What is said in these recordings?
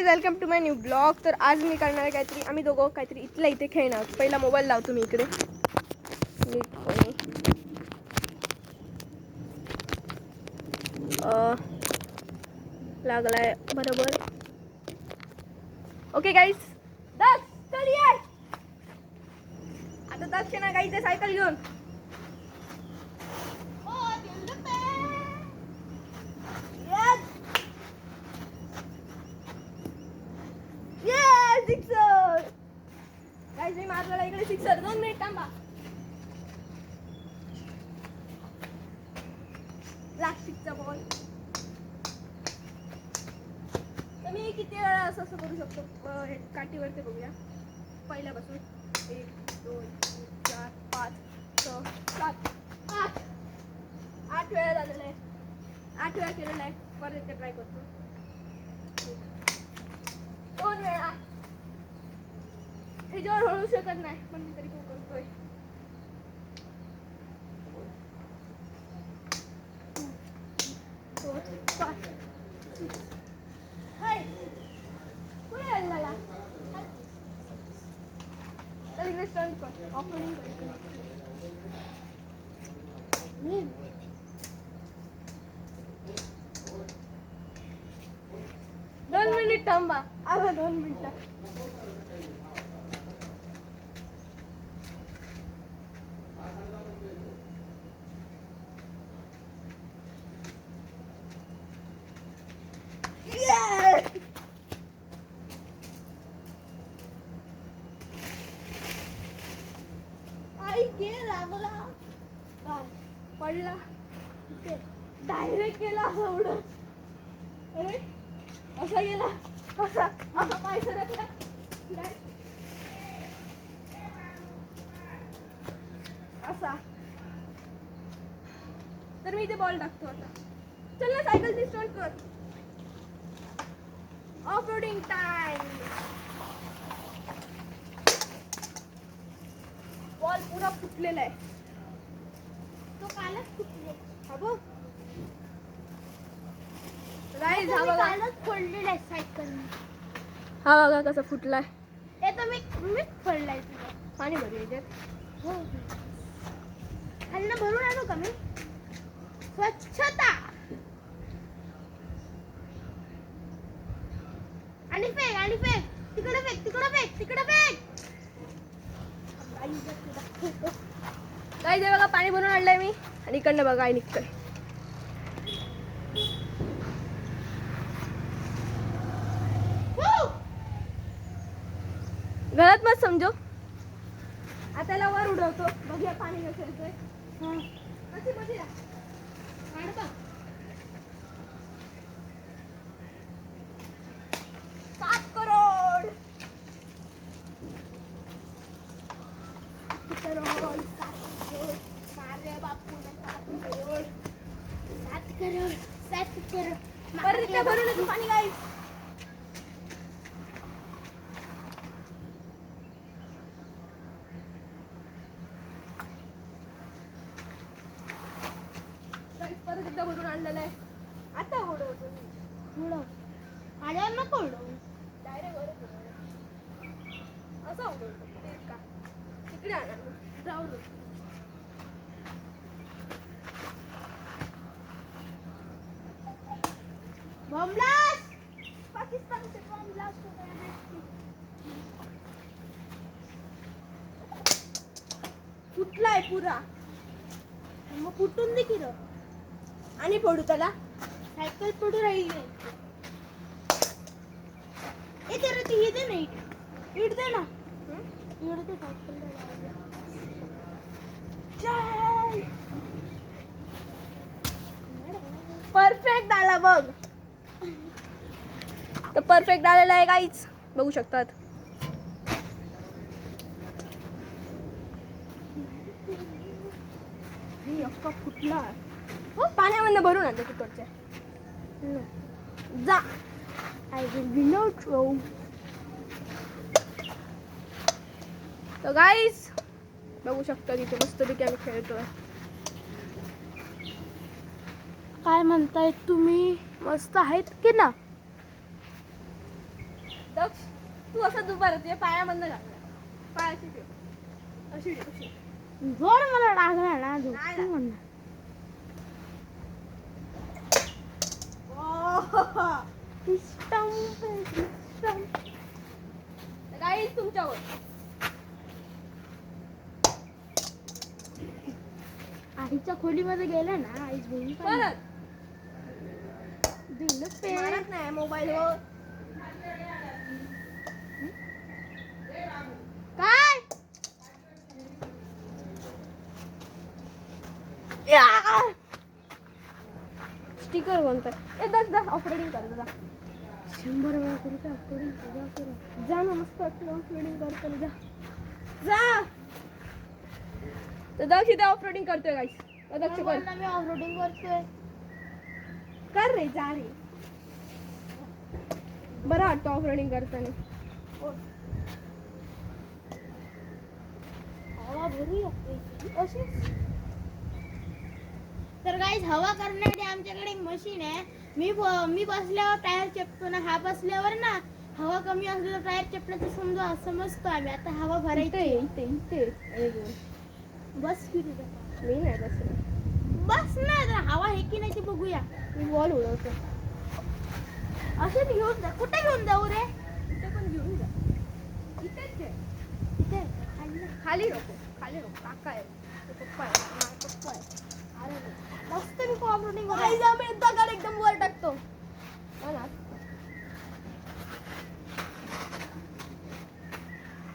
Guys, welcome to my new blog. तर आज मी करणार आहे काहीतरी, आम्ही दोघं काहीतरी इथल्या इथे खेळणार. पहिला मोबाईल लावतो मी इकडे. लागलाय बरोबर. ओके गाईज, आता दक्ष ना गाईज सायकल घेऊन. सिक्सर गाईज, मी मारलेला इकडे सिक्सर. 2 मिनिट थांबा. प्लास्टिकचा बॉल. तर मी किती वेळा असं करू शकतो काठीवरती बघूया. पहिल्यापासून 1 2 3 4 5 6 7 8 8 वेळा झालेलं आहे. 8 वेळा केलेलं आहे. परत एकदा ट्राय करतो. 2 वेळा. ह्याच्यावर हळू शकत नाही पण मी तरी खूप करतोय. दोन मिनिट थांबा. 2 मिनिटं. पडला डायरेक्ट केला असं उडत. अरे असा गेला. कसा असा पाय सरकला. असा. तर मी इथे बॉल टाकतो आता. चल ना, सायकल स्टार्ट कर. Off roading time. बॉल पुरा फुटलेला आहे. तो कालच फुटले. हा बघ गाईज, हा बघा कालच फोडलेला आहे सायकल. हा बघा कसा फुटलाय. हे तर मी फोडलाय. पाणी भरू याच्यात. हो, खालनं भरून आणू का मी? स्वच्छता. आणि फेक आणि फेक. तिकडे फेक, तिकडे फेक, तिकडे फेक. गाईज, हे बघा पाणी भरून आणलंय मी. आणि इकडनं बघा आई निघतंय. घरात मत समजो. आता त्याला वर उडवतो. बघूया पाणी कसं येतंय. कशी मध्ये 7 करोड. 7 करोड. मारे बापू 7 करोड. 7 करोड. परत त्या भरून येतो पाणी गाईज. परत एकदा भरून आणलेलं आहे. आता उडवतो मी. उडव. आल्यावर नको उडवू. डायरेक्ट वरच उडवतो. असं उडवतो. तेच का तिकडे आणा जाऊ दे. Bomb blast. पाकिस्तानचे बॉम्ब ब्लास्ट हो गया है. फुटलाय पुरा. मग फुटून दे की र. आणि फोडू त्याला. सायकल पडू राहिली. ए तेरा ती हे दे ना. इट दे ना. It they cycle. परफेक्ट आला बघ. तर परफेक्ट आलेला आहे गाईज, बघू शकतात. अख्खा फुटला. हो, पाण्यामधनं भरून आणलं तिकडच्या. जा. I will be not throw. तर गाईज बघू शकता तिथे मस्तपैकी आम्ही खेळतोय. काय म्हणताय तुम्ही? मस्त आहेत की ना? दक्ष तू असं दुपार तुझ्या पायामधनं घालणार पायाची ठेव अशी ठेव अशी जोर मला लागला ना नाही झोपती ना. म्हणणार गाईस तुमच्यावर आईच्या खोलीमध्ये गेलं ना आईच बोलली परत दिलं पे मारत नाही मोबाईलवर काय स्टिकर बनतोय ए दस दस ऑपरेटिंग कर जा 100 वेळा करू का करू जा ना मस्त ऑपरेटिंग करतो जा जा तर दक्ष इथे ऑपरेटिंग करतोय गाईस दक्ष कर मी ऑफरोडिंग करतोय कर रे जा रे बरं वाटतं ऑफरोडिंग करताना हवा भरू लागते अशीच तर गाईज हवा करण्यासाठी आमच्याकडे एक मशीन आहे मी बसल्यावर टायर चेपतो ना हा बसल्यावर ना हवा कमी असली तर टायर चेपण्याचं समजतो आम्ही आता हवा भरायची इथे इथे इथे बस की तुझं मी नाही बसणार बस ना जरा हवा आहे की नाही ते बघूया मी बॉल उडवतो असं घेऊन जा कुठे घेऊन जाऊ रे इथे पण घेऊन जा इथेच आहे इथे खाली नको काका आहे तो पप्पा आहे माझा पप्पा आहे अरे मस्त मी कॉपरेटिंग आई जा मी दगड एकदम वर टाकतो हो ना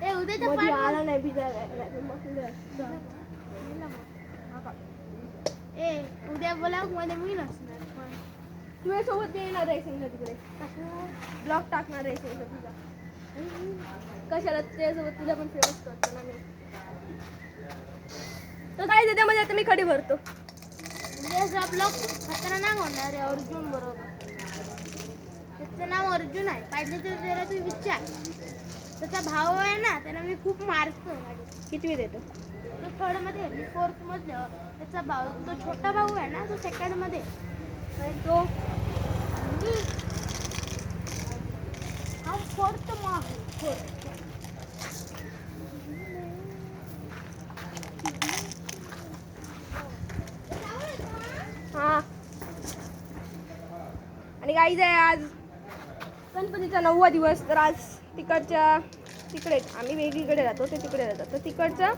ए उद्याच्या मध्ये पाठ आला नाही भिजायला ए उद्या बोला मध्ये मी नसणार पण तुझ्या सोबत येणार रेसिंगला तिकडे ब्लॉग टाकणार रेसिंगला तुझा कशाला त्याच्यासोबत तुझा पण फेमस करतो ना मी तर काय त्याच्यामध्ये आता मी खडी भरतो उद्याचा ब्लॉग खतरनाक होणार आहे अर्जुन बरोबर त्याचं नाव अर्जुन आहे पाहिजे तर त्याला तू विचार त्याचा भाऊ आहे ना त्याला मी खूप मारतो कितवी देतो तो थर्ड मध्ये मी फोर्थ मध्ये त्याचा भाऊ तो छोटा भाऊ आहे ना तो सेकंड मध्ये आणि तो हा फोर्थ आहे फोर्थ हा आणि गाईज आहे आज गणपतीचा 9वा दिवस तर आज तिकडे आम्ही वेगळीकडे राहतो ते तिकडे राहतात तर तिकडचं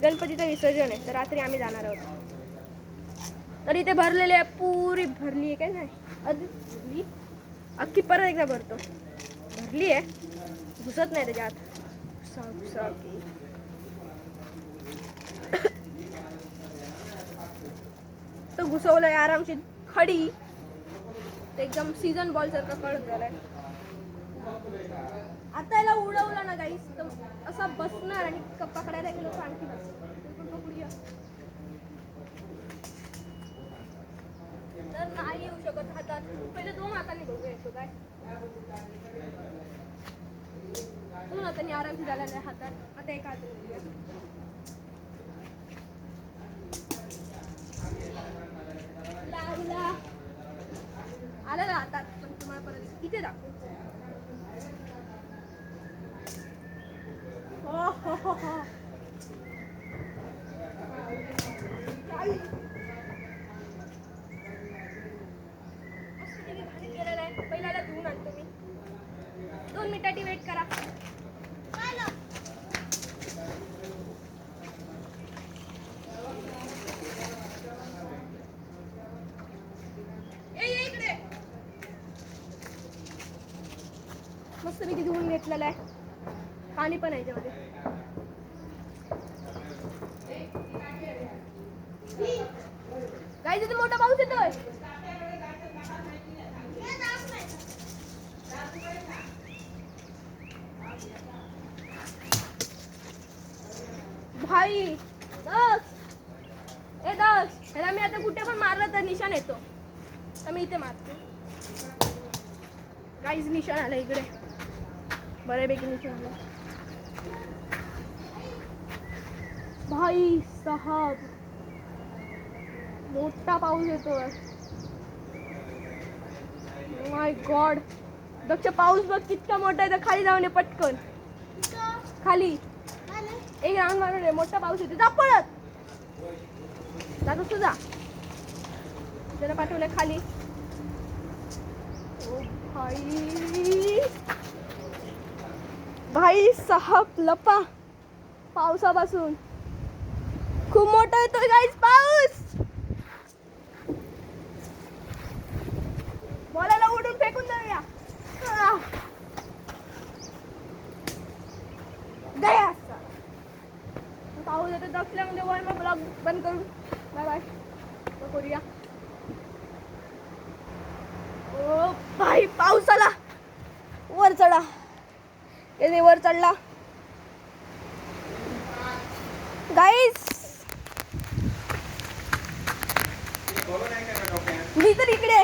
गणपतीचं विसर्जन आहे तर रात्री आम्ही जाणार आहोत तर इथे भरलेले आहे पुरी भरली आहे काय नाही भरली अख्खी परत एकदा भरतो भरली आहे घुसत नाही त्याच्यात तो घुसवलंय आरामशी खडी ते एकदम सीझन बॉल सारखा कळत झालाय आता याला उडवलं ना गाईस तर असा बसणार आणि पकडायला गेलो तर आणखी पकडूया तर नाही येऊ शकत हातात पहिले 2 हाताने बघूया येतो काय 2 हाताने आरामशी झालेला आहे हातात आता एका हाताने बघूया लावला आला ना हातात पण तुम्हाला परत इथे दाखवू हो. पहिल्याला धुवून आणतो मी 2 मिनिटाची वेट करा इकडे मस्त मी धुवून घेतलेलं आहे पाणी पण आहे त्यामध्ये गाईस इथे मोठा पाऊस येतोय भाई दस ह्याला मी आता कुठे पण मारलं तर निशाण येतो तर मी इथे मारतो गाईस निशाण आलं इकडे बऱ्यापैकी निशाण आलं भाई साहब मोठा पाऊस येतोय माय गॉड दक्ष पाऊस बघ कितका मोठा आहे. तर खाली जाऊन ये पटकन. खाली एक राऊंड मारून ये. मोठा पाऊस येतो. जा पळत. जातो तुझा. त्याला पाठवलं खाली. ओ भाई भाई साहब लपा पावसापासून. खूप मोठा येतोय गाईस पाऊस. बॉलाला उडून फेकून जाऊया. गया पाऊस येतो. दक्षल्यामध्ये वर मग ब्लॉग बंद करू. Bye bye. करूया. ओ भाई पाऊस आला. वर चढा. त्याने वर चढला गाईस. मी तर इकडे